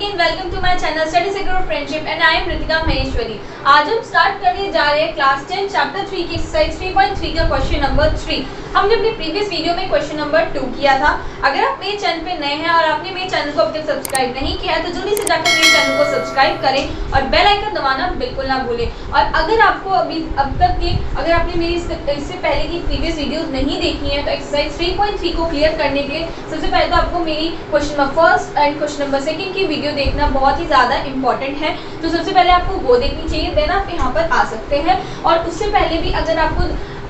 again, welcome to my channel Study Secret of Friendship and I am Ritika Maheshwari। आज हम start करने जा रहे हैं क्लास 10 चैप्टर 3 की एक्सरसाइज 3.3 का क्वेश्चन नंबर 3। हमने अपने प्रीवियस वीडियो में क्वेश्चन नंबर 2 किया था। अगर आप मेरे चैनल पे नए हैं और आपने मेरे चैनल को अब तक सब्सक्राइब नहीं किया है तो जल्दी से जाकर मेरे चैनल को सब्सक्राइब करें और बेल आइकन दबाना बिल्कुल ना भूलें। और अगर आपको अगर आपने मेरी इससे पहले की प्रीवियस वीडियोस नहीं देखी है तो एक्सरसाइज 3.3 को क्लियर करने के लिए सबसे पहले तो आपको मेरी question number first and question number second की वीडियो देखना बहुत ही ज़्यादा इंपॉर्टेंट है। तो सबसे पहले आपको वो देखनी चाहिए, देन आप यहाँ पर आ सकते हैं। और उससे पहले भी अगर आपको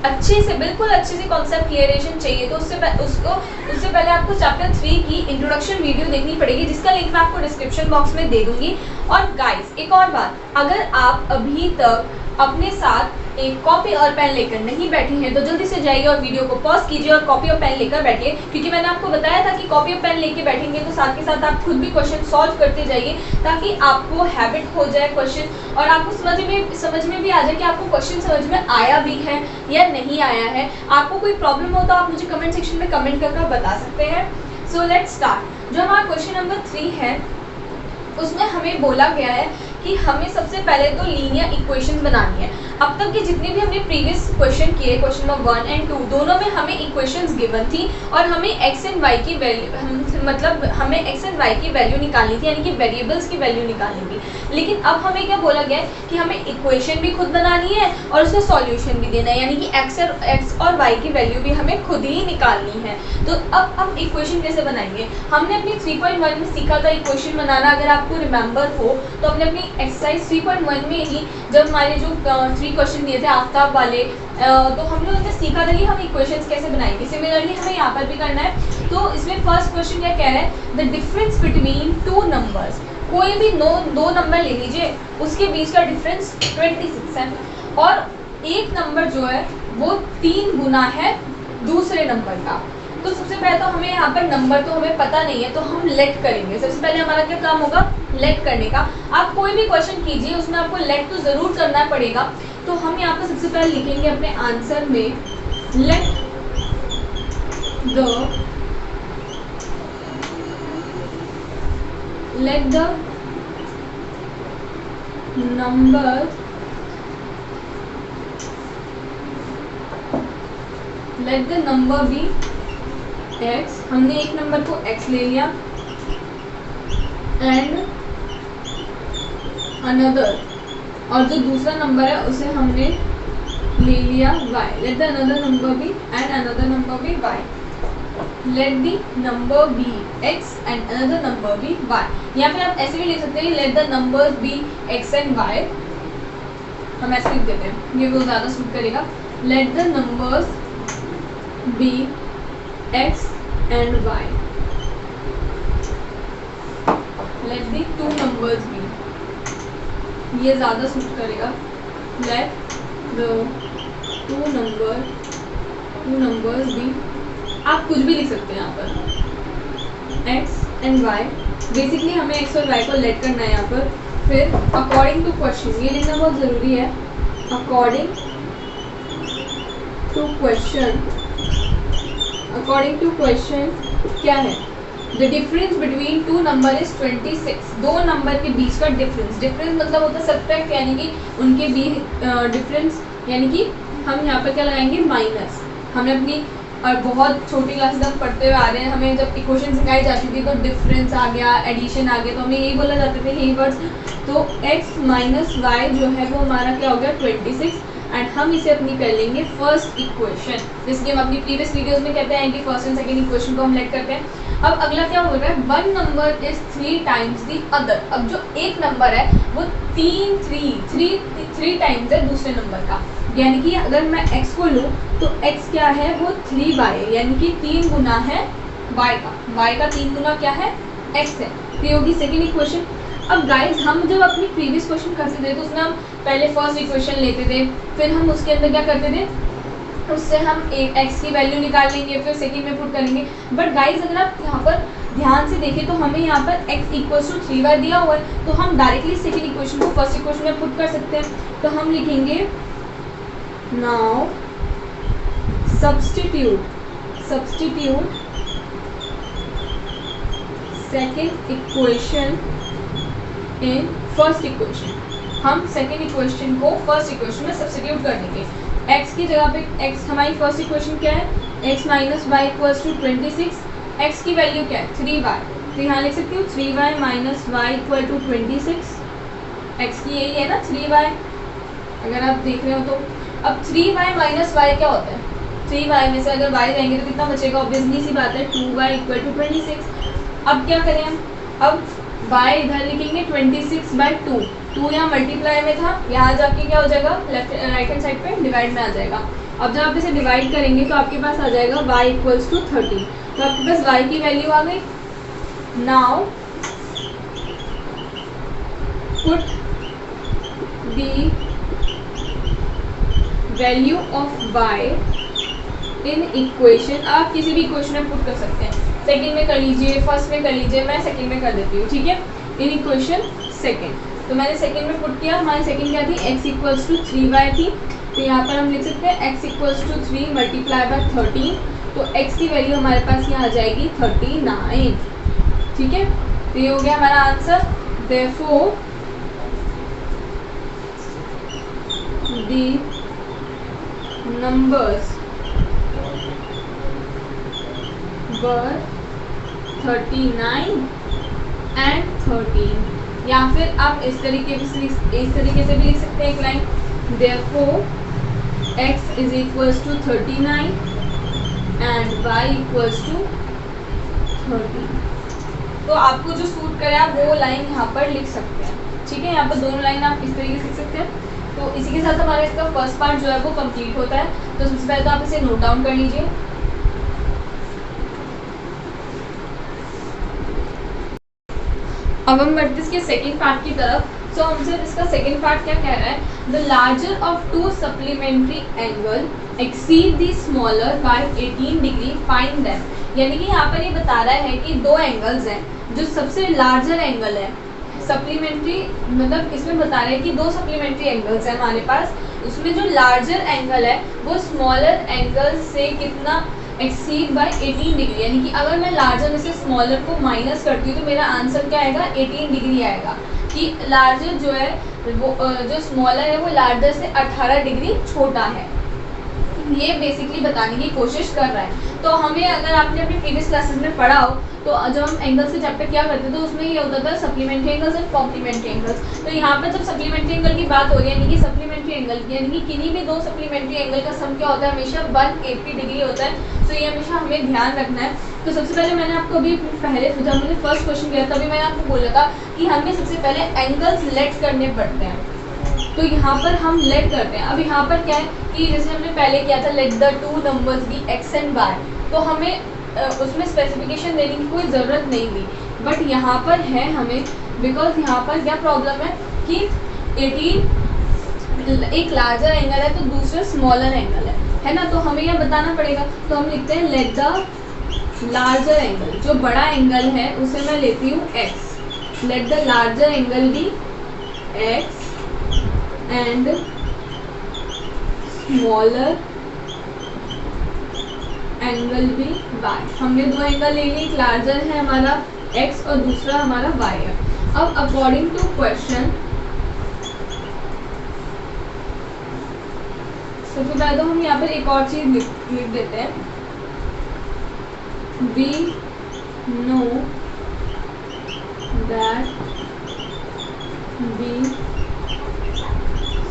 बिल्कुल अच्छे से कॉन्सेप्ट क्लियरेशन चाहिए तो उससे पहले आपको चैप्टर 3 की इंट्रोडक्शन वीडियो देखनी पड़ेगी, जिसका लिंक मैं आपको डिस्क्रिप्शन बॉक्स में दे दूंगी। और गाइस एक और बात, अगर आप अभी तक अपने साथ एक कॉपी और पेन लेकर नहीं बैठे हैं तो जल्दी से जाइए और वीडियो को पॉज कीजिए और कॉपी और पेन लेकर बैठिए, क्योंकि मैंने आपको बताया था कि कॉपी और पेन लेके बैठेंगे तो साथ के साथ आप खुद भी क्वेश्चन सॉल्व करते जाइए, ताकि आपको हैबिट हो जाए क्वेश्चन और आपको समझ में भी आ जाए कि आपको क्वेश्चन समझ में आया भी है या नहीं आया है। आपको कोई प्रॉब्लम हो तो आप मुझे कमेंट सेक्शन में कमेंट करके बता सकते हैं। So let's start. जो हमारा क्वेश्चन नंबर 3 है उसमें हमें बोला गया है कि हमें सबसे पहले तो लीनियर इक्वेशंस बनानी है। अब तक के जितने भी हमने प्रीवियस क्वेश्चन किए, क्वेश्चन नंबर 1 एंड 2 दोनों में हमें इक्वेशंस गिवन थी और हमें एक्स एंड वाई की वैल्यू निकालनी थी, यानी कि वेरिएबल्स की वैल्यू निकालनी थी। लेकिन अब हमें क्या बोला गया है कि हमें इक्वेशन भी खुद बनानी है और उसका सॉल्यूशन भी देना है, यानी कि एक्स और वाई की वैल्यू भी हमें खुद ही निकालनी है। तो अब हम इक्वेशन कैसे बनाएंगे? हमने अपनी 3.1 में सीखा था इक्वेशन बनाना, अगर आपको रिमेंबर हो तो हमने अपनी एक्सरसाइज 3.1 में ही जब हमारे जो 3 क्वेश्चन दिए थे आफ्ताब वाले, तो हमने उनमें सीखा था कि हम इक्वेशंस कैसे बनाएंगे। सिमिलरली हमें यहाँ पर भी करना है। तो इसमें फर्स्ट क्वेश्चन क्या कह रहा है, द डिफरेंस बिटवीन 2 नंबर्स। कोई भी दो नंबर ले लीजिए, उसके बीच का डिफरेंस 26 है और एक नंबर जो है वो 3 गुना है दूसरे नंबर का। तो सबसे पहले तो हमें यहाँ पर नंबर तो हमें पता नहीं है, तो हम लेट करेंगे। सबसे पहले हमारा क्या काम होगा, लेट करने का। आप कोई भी क्वेश्चन कीजिए उसमें आपको लेट तो ज़रूर करना पड़ेगा। तो हम यहाँ पर सबसे पहले लिखेंगे अपने आंसर में let the number be x। हमने एक नंबर को x ले लिया एंड अनदर, और जो दूसरा नंबर है उसे हमने ले लिया y। Let the another number be and another number be y। Let the number be x and another number be y। यहाँ पे आप ऐसे भी लिख सकते हैं, let the numbers be x and y। हम ऐसे लिख देते हैं, ये वो ज़्यादा सूट करेगा। Let the numbers be x and y. Let the 2 numbers be. ये ज़्यादा सूट करेगा। Let the two numbers be. आप कुछ भी लिख सकते हैं यहाँ पर, x and y। बेसिकली हमें x और y को लेट करना है यहाँ पर। फिर अकॉर्डिंग टू क्वेश्चन, ये लिखना बहुत ज़रूरी है। अकॉर्डिंग टू क्वेश्चन क्या है, the difference between 2 number is 26। 2 number के बीच का डिफरेंस मतलब होता है सब्ट्रैक्ट, यानी कि उनके बीच डिफरेंस, यानी कि हम यहाँ पर क्या लगाएंगे, माइनस। हमें अपनी और बहुत छोटी क्लास तक पढ़ते हुए आ रहे हैं, हमें जब इक्वेशन सिखाई जाती थी तो डिफरेंस आ गया, एडिशन आ गया, तो हमें यही बोला जाते थे, यही वर्ड्स। तो x माइनस वाई जो है वो हमारा क्या हो गया, 26। एंड हम इसे अपनी कर लेंगे फर्स्ट इक्वेशन, जिसकी हम अपनी प्रीवियस वीडियोस में कहते हैं कि फर्स्ट एंड सेकंड इक्वेशन को हम लेट करते हैं। अब अगला क्या हो रहा है, 1 number is 3 times the other. अब जो एक नंबर है वो 3 टाइम्स है दूसरे नंबर का, यानी कि अगर मैं x को लूँ तो x क्या है, वो 3y है, यानी कि 3 गुना है y का 3 गुना क्या है, x है। तो ये होगी सेकेंड इक्वेशन। अब गाइस हम जब अपनी प्रीवियस क्वेश्चन करते थे तो उसमें हम पहले फर्स्ट इक्वेशन लेते थे, फिर हम उसके अंदर क्या करते थे, उससे हम एक x की वैल्यू निकाल लेंगे, फिर सेकेंड में पुट करेंगे। बट गाइस अगर आप यहाँ पर ध्यान से देखें तो हमें यहाँ पर x इक्वल्स टू 3y दिया हुआ है, तो हम डायरेक्टली सेकेंड इक्वेशन को फर्स्ट इक्वेशन में पुट कर सकते हैं। तो हम लिखेंगे now substitute second equation in first equation, हम सेकेंड इक्वेशन को फर्स्ट इक्वेशन में सब्स्टिट्यूट कर देंगे। x की जगह पे x, हमारी फर्स्ट इक्वेशन क्या है, x minus Y equals to 26, x की वैल्यू क्या है 3y, तो यहाँ लिख सकती हूँ 3y minus Y equal to 26, x की यही है ना 3y, अगर आप देख रहे हो तो। अब 3y माइनस वाई क्या होता है, 3y में से अगर y जाएंगे तो कितना बचेगा, ऑब्वियसली सी बात है 2y इक्वल टू 26। अब क्या करें हम, अब y इधर लिखेंगे 26/2, 2 यहाँ मल्टीप्लाई में था, यहाँ जाके क्या हो जाएगा, लेफ्ट राइट हैंड साइड पे डिवाइड में आ जाएगा। अब जब आप इसे डिवाइड करेंगे तो आपके पास आ जाएगा y इक्वल्स टू 30, तो आपके पास y की वैल्यू आ गई। Now put the value of y in equation, आप किसी भी इक्वेशन में पुट कर सकते हैं, सेकंड में कर लीजिए, फर्स्ट में कर लीजिए, मैं सेकंड में कर देती हूँ, ठीक है। इन इक्वेशन सेकंड, तो मैंने सेकंड में पुट किया, हमारी सेकंड क्या थी, x इक्वल्स टू 3y थी, तो यहाँ पर हम लिख सकते हैं x equals to 3 multiply by 13, तो x की वैल्यू हमारे पास यहाँ आ जाएगी 39, ठीक है। तो ये हो गया हमारा answer. Therefore the numbers were 39 and 13, या फिर आप इस तरीके से भी लिख सकते हैं एक line, therefore x is equals to 39 and y equals to 13। तो आपको जो सूट करे आप वो लाइन यहाँ पर लिख सकते हैं, ठीक है। यहाँ पर दोनों लाइन आप इस तरीके से लिख सकते हैं। तो इसी के साथ हमारा इसका फर्स्ट पार्ट जो है वो कंप्लीट होता है। तो सबसे पहले तो आप इसे नोट डाउन कर लीजिए। अब हम बढ़ते इसके सेकेंड पार्ट की तरफ। सो हमसे इसका सेकेंड पार्ट क्या कह रहा है, the larger of two supplementary angle exceed the smaller by 18 degree, find them. यानी कि यहाँ पर ये बता रहा है कि दो एंगल्स हैं, जो सबसे लार्जर एंगल है सप्लीमेंट्री, मतलब इसमें बता रहे हैं कि दो सप्लीमेंट्री एंगल्स हैं हमारे पास, उसमें जो लार्जर एंगल है वो स्मॉलर एंगल से कितना एक्सीड बाय 18 डिग्री। यानी कि अगर मैं लार्जर में से स्मॉलर को माइनस करती हूँ तो मेरा आंसर क्या आएगा, 18 डिग्री आएगा। कि लार्जर जो है वो जो स्मॉलर है वो लार्जर से 18 डिग्री छोटा है, ये बेसिकली बताने की कोशिश कर रहा है। तो हमें, अगर आपने अपनी प्रीवियस क्लासेस में पढ़ा हो तो जब हम एंगल्स के चैप्टर क्या करते थे तो उसमें ये होता था supplementary angles and complementary angles. तो यहाँ पर जब सप्लीमेंट्री एंगल की बात हो रही है, यानी कि सप्लीमेंट्री एंगल की, यानी कि किन्हीं भी दो सप्लीमेंट्री एंगल का सम क्या होता है, हमेशा 180 डिग्री होता है। तो ये हमेशा हमें ध्यान रखना है। तो सबसे पहले मैंने आपको अभी पहले जब मैंने फर्स्ट क्वेश्चन किया तभी मैंने आपको बोला था कि हमें सबसे पहले एंगल्स लेट करने पड़ते हैं। तो यहाँ पर हम लेट करते हैं। अब यहाँ पर क्या है कि जैसे हमने पहले किया था let the two numbers be X and Y, तो हमें उसमें स्पेसिफिकेशन देने की कोई ज़रूरत नहीं थी, बट यहाँ पर है हमें, बिकॉज यहाँ पर क्या प्रॉब्लम है कि 18 एक लार्जर एंगल है तो दूसरा स्मॉलर एंगल है ना। तो हमें यह बताना पड़ेगा। तो हम लिखते हैं लेट द लार्जर एंगल, जो बड़ा एंगल है उसे मैं लेती हूँ x, let the larger angle be x and smaller angle be y। हमने दो एंगल ले लिए, एक लार्जर है हमारा x और दूसरा हमारा y है। अब अकॉर्डिंग टू क्वेश्चन, सबसे पहले तो हम यहाँ पर एक और चीज लिख देते हैं, we know that the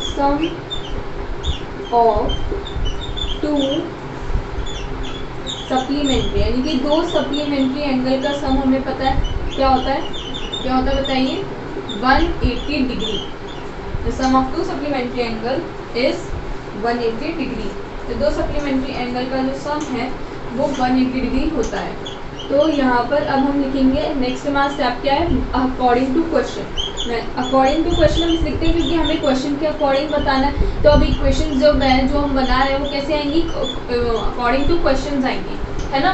sum of two supplementary, यानी कि दो सप्लीमेंट्री एंगल का सम हमें पता है क्या होता है, क्या होता है बताइए, 180 degree. The sum of two supplementary angle is 180 degree. तो दो सप्लीमेंट्री एंगल का जो सम है वो 180 डिग्री होता है। तो यहाँ पर अब हम लिखेंगे नेक्स्ट हमारा स्टेप क्या है, according to question. According to question हम इस लिखते हैं क्योंकि हमें क्वेश्चन के अकॉर्डिंग बताना है। तो अब इक्वेशन जो हम बना रहे हैं वो कैसे आएंगी, अकॉर्डिंग टू क्वेश्चन आएंगी, है ना।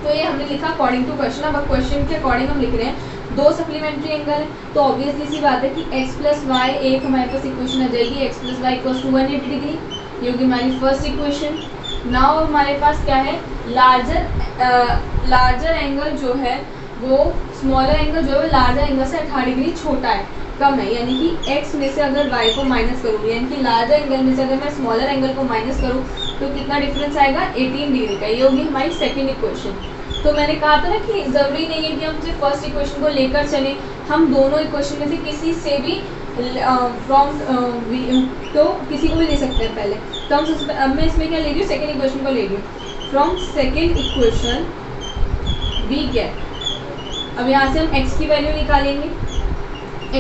तो ये हमने लिखा अकॉर्डिंग टू क्वेश्चन। अब क्वेश्चन के अकॉर्डिंग हम लिख रहे हैं दो सप्लीमेंट्री एंगल है, तो ऑब्वियसली सी बात है कि x प्लस वाई एक हमारे पास इक्वेशन आ जाएगी, x plus Y equals to 180 degree, ये होगी हमारी फर्स्ट इक्वेशन। नाउ हमारे पास क्या है, लार्जर एंगल जो है वो स्मॉलर एंगल जो है लार्जर एंगल से 18 डिग्री छोटा है, कम है, यानी कि x में से अगर y को माइनस करूँगी, यानी कि लार्जर एंगल में से अगर मैं स्मॉलर एंगल को माइनस करूँ तो कितना डिफरेंस आएगा, 18 डिग्री का। ये होगी हमारी सेकेंड इक्वेशन। तो मैंने कहा था ना कि ज़रूरी नहीं है कि हम सिर्फ फर्स्ट इक्वेशन को लेकर चलें, हम दोनों इक्वेशन में से किसी से भी फ्रॉम तो किसी को भी ले सकते हैं पहले। तो अब मैं इसमें क्या ले रही हूँ, सेकेंड इक्वेशन को ले रही हूँ। From second equation we get, अब यहाँ से हम x की वैल्यू निकालेंगे।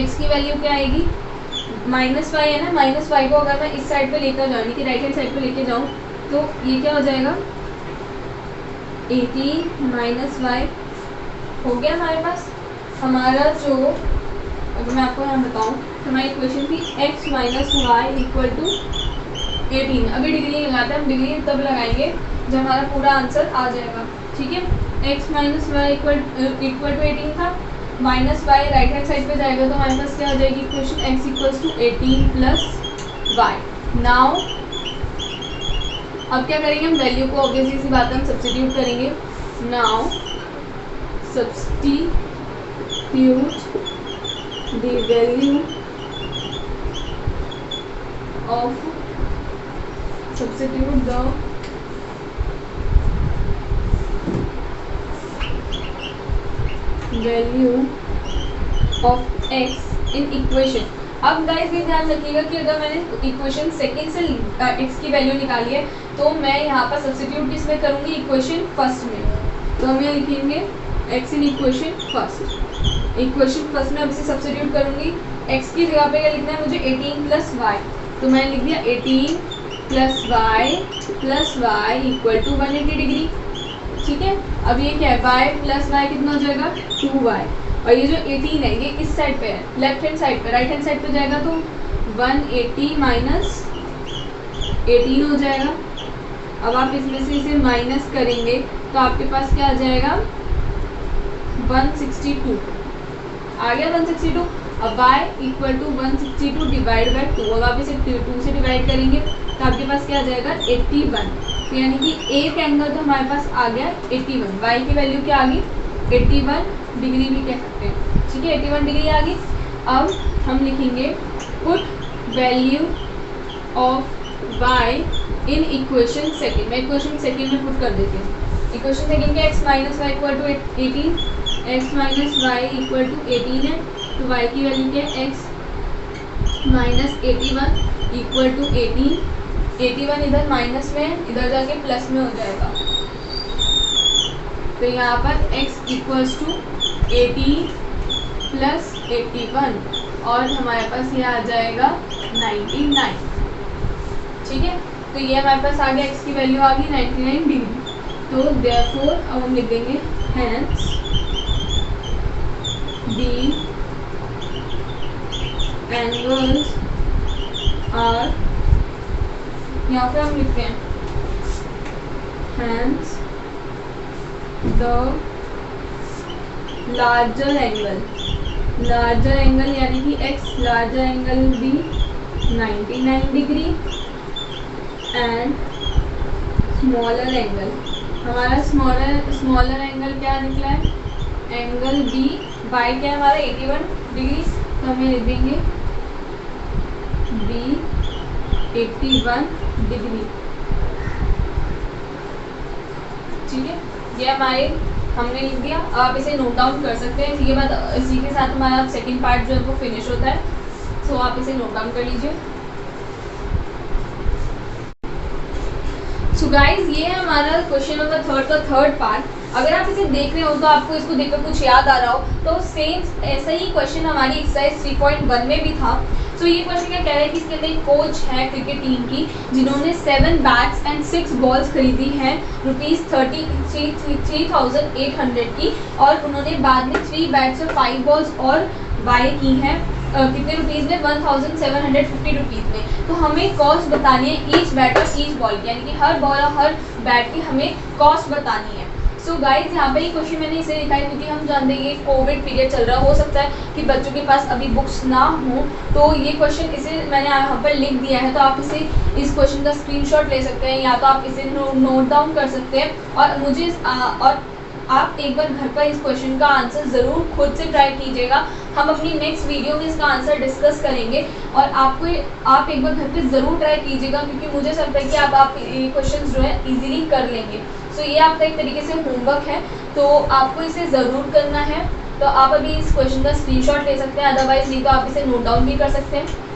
x की वैल्यू क्या आएगी, माइनस वाई है ना, माइनस वाई को अगर मैं इस साइड पे लेकर जाऊँ, कि राइट हैंड साइड पे लेके जाऊँ, तो ये क्या हो जाएगा, 18 माइनस वाई हो गया हमारे पास। हमारा जो, अगर मैं आपको यहाँ बताऊँ, हमारी इक्वेशन थी x minus Y equal to 18। अभी डिग्री नहीं लगाते, हम डिग्री तब लगाएंगे जब हमारा पूरा आंसर आ जाएगा, ठीक है। x minus Y equal to 18 था, minus Y right hand side पे जाएगा तो हमारे पास क्या हो जाएगी equation, x equals to 18 plus Y. Now अब क्या करेंगे, हम वैल्यू को ऑब्वियसली सी बात है हम सब्स्टिट्यूट करेंगे। Now substitute the value of, substitute the value of x in equation. अब गाइस ये ध्यान रखिएगा कि अगर मैंने इक्वेशन सेकेंड से x की वैल्यू निकाली है तो मैं यहाँ पर सब्स्टिट्यूट किसमें करूँगी, इक्वेशन फर्स्ट में। तो हम यहाँ लिखेंगे x in equation first. Equation first में अब इसे सब्स्टिट्यूट करूँगी, x की जगह पे क्या लिखना है मुझे, 18 प्लस वाई। तो मैंने लिख दिया 18 plus Y equal to 180 degree, ठीक है। अब ये क्या है, y प्लस वाई कितना हो जाएगा, 2y। और ये जो 18 है ये इस साइड पे है, लेफ्ट हैंड साइड पे, राइट हैंड साइड पे जाएगा तो 180 माइनस 18 हो जाएगा। अब आप इसमें से इसे माइनस करेंगे तो आपके पास क्या आ जाएगा, 162 आ गया, 162। अब y equal to 162 divide by 2, अब आप इसे 2 से डिवाइड करेंगे तो आपके पास क्या आ जाएगा, 81। तो यानी कि एक एंगल तो हमारे पास आ गया 81, y की वैल्यू क्या आ गई, 81 डिग्री भी कह सकते हैं, ठीक है, 81 डिग्री आ गई। अब हम लिखेंगे put value of y in equation second. मैं इक्वेशन सेकेंड में पुट कर देती हूँ। इक्वेशन सेकेंड क्या, x minus Y equal to 18, x minus Y equal to 18 है, तो y की वैल्यू क्या है, x माइनस 81 इक्वल टू 18। 81 इधर माइनस में, इधर जाके प्लस में हो जाएगा, तो यहाँ पर x इक्वल्स टू 18 प्लस 81 और हमारे पास ये आ जाएगा 99, ठीक है। तो ये हमारे पास आ गया, x की वैल्यू आ गई 99 डिग्री। तो देयरफॉर अब हम लिख देंगे हैंस दी एंगल्स आर, यहाँ पे हम लिखते हैं हैंस द लार्जर एंगल यानी कि x लार्जर एंगल भी 99 डिग्री एंड स्मॉलर एंगल, हमारा स्मॉलर एंगल क्या निकला है, एंगल बी, बाई क्या है हमारा 81 डिग्री, तो हमें लिख देंगे बी 81 डिग्री, ठीक है। ये हमारे हमने लिख दिया। अब आप इसे नोट डाउन कर सकते हैं। इसी के बाद इसी के साथ हमारा सेकंड पार्ट जो है वो फिनिश होता है, सो आप इसे नोट डाउन कर लीजिए। सो गाइज ये है हमारा क्वेश्चन नंबर थर्ड का थर्ड पार्ट। अगर आप इसे देख रहे हो तो आपको इसको देखकर कुछ याद आ रहा हो तो सेम ऐसा ही क्वेश्चन हमारी एक्सरसाइज 3.1 में भी था। सो ये क्वेश्चन क्या कह रहा है कि इसके अंदर एक कोच है क्रिकेट टीम की जिन्होंने 7 बैट्स एंड 6 बॉल्स खरीदी हैं ₹33,800 की, और उन्होंने बाद में 3 बैट्स और 5 बॉल्स और बाय की हैं कितने रुपीज़ में, 1750 रुपीज़ में। तो हमें कॉस्ट बतानी है ईच बैट और ईच बॉल की, यानी कि हर बॉल और हर बैट की हमें कॉस्ट बतानी है। सो गाइज यहाँ पे ये क्वेश्चन मैंने इसे लिखा है क्योंकि हम जानते हैं कि कोविड पीरियड चल रहा, हो सकता है कि बच्चों के पास अभी बुक्स ना हो, तो ये क्वेश्चन इसे मैंने यहाँ पर लिख दिया है। तो आप इसे इस क्वेश्चन का स्क्रीनशॉट ले सकते हैं या तो आप इसे नोट डाउन कर सकते हैं और मुझे और आप एक बार घर पर इस क्वेश्चन का आंसर ज़रूर खुद से ट्राई कीजिएगा। हम अपनी नेक्स्ट वीडियो में इसका आंसर डिस्कस करेंगे और आप एक बार घर पे ज़रूर ट्राई कीजिएगा, क्योंकि मुझे ऐसा लगता है कि आप ये क्वेश्चन जो है ईजिली कर लेंगे। सो ये आपका एक तरीके से होमवर्क है, तो आपको इसे ज़रूर करना है। तो आप अभी इस क्वेश्चन का स्क्रीनशॉट ले सकते हैं, अदरवाइज नहीं तो आप इसे नोट डाउन भी कर सकते हैं।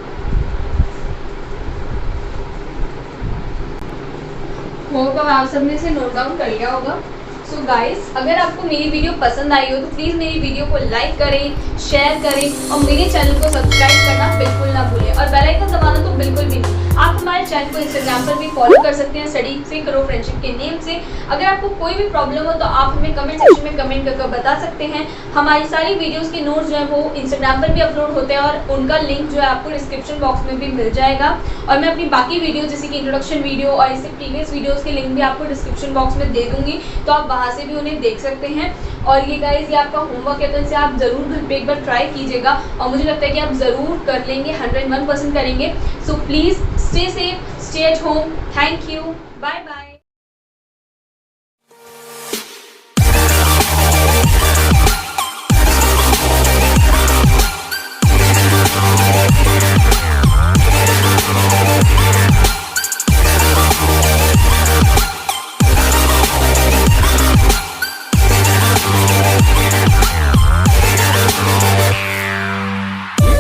होगा आप सबने इसे नोट डाउन कर लिया होगा। सो गाइस, अगर आपको मेरी वीडियो पसंद आई हो तो प्लीज़ मेरी वीडियो को लाइक करें, शेयर करें और मेरे चैनल को सब्सक्राइब करना बिल्कुल ना भूलें और बेल आइकन दबाना तो बिल्कुल भी नहीं। आप हमारे चैनल को इंस्टाग्राम पर भी फॉलो कर सकते हैं, स्टडी से करो फ्रेंडशिप के नेम से। अगर आपको कोई भी प्रॉब्लम हो तो आप हमें कमेंट सेक्शन में कमेंट करके बता सकते हैं। हमारी सारी वीडियोस के नोट्स जो है वो इंस्टाग्राम पर भी अपलोड होते हैं और उनका लिंक जो है आपको डिस्क्रिप्शन बॉक्स में भी मिल जाएगा। और मैं अपनी बाकी वीडियो जैसे कि इंट्रोडक्शन वीडियो और इससे प्रीवियस वीडियोज़ के लिंक भी आपको डिस्क्रिप्शन बॉक्स में दे दूँगी, तो आप वहाँ से भी उन्हें देख सकते हैं। और ये गाइस, ये आपका होमवर्क है, तो इसे आप ज़रूर घर पे एक बार ट्राई कीजिएगा और मुझे लगता है कि आप ज़रूर कर लेंगे, 101% करेंगे। So please stay safe, stay at home. Thank you, bye bye.